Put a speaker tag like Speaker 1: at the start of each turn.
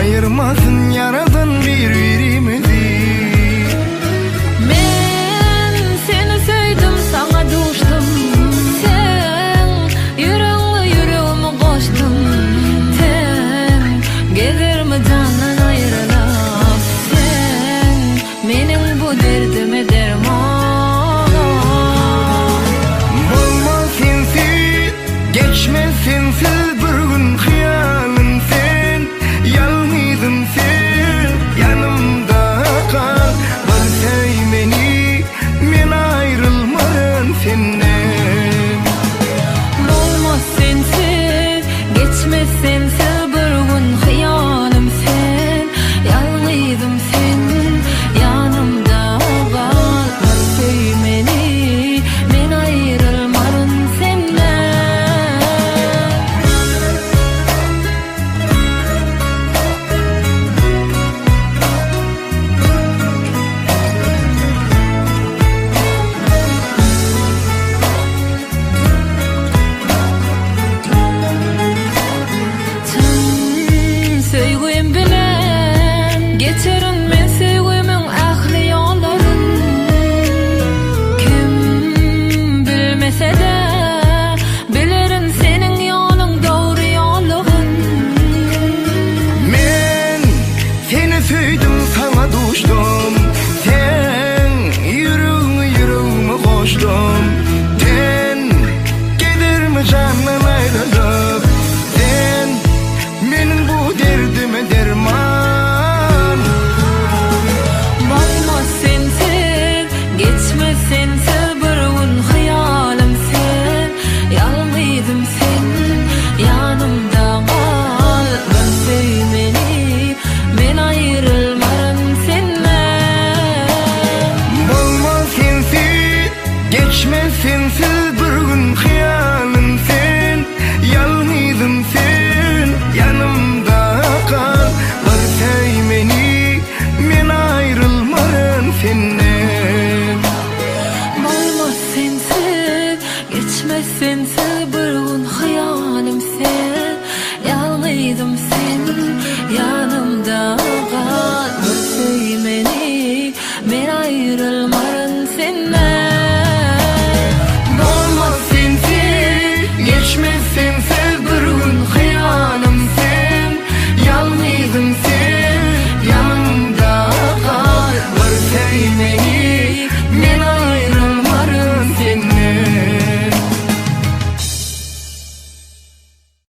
Speaker 1: ayırmasın yaradan birbirimizi.
Speaker 2: Men seni söydüm, sana duştum. Sen yüreğime yüreğimi koştun. Sen gelirmi candan ayrılıp. Sen menin bu derdime derman.
Speaker 1: Olmaz sensiz, geçmez sensiz bir gün hıyalım sen. Yalnızım sen, yanımda kal. Bal sevmeni, men ayrılmarım senden.
Speaker 2: Olmaz sensiz, geçmez sensiz bir gün hıyalım sen. Yalnızım sen, yanımda kal. Bal sevmeni, men ayrılmarım senden. Tüm söygüyüm bilen geçerin men söygüyümün ahli yolların. Kim bilmese de bilerin senin yolun doğru yolluğun.
Speaker 1: Men seni söydüm, sana duştum. Sen yüreğime yüreğime koştum. Sen gelirmi candan ayrılıp. Sen menin bu derdime derman.
Speaker 2: Olmaz sensiz, geçmez sensiz bir gün hıyalım sen. Yalnızım sen, yanımda kal. Ben sevmeni, men ayrılmarım senden.
Speaker 1: Olmaz sensiz, geçmez sensiz bir gün hıyalım sen. Yalnızım sen, yanımda kal. Bal sevmeni, men ayrılmarım senden.
Speaker 2: Olmaz sensiz, geçmez sensiz bir gün hıyalım sen. Yalnızım sen, yanımda kal. Ben sevmeni, men ayrılmam.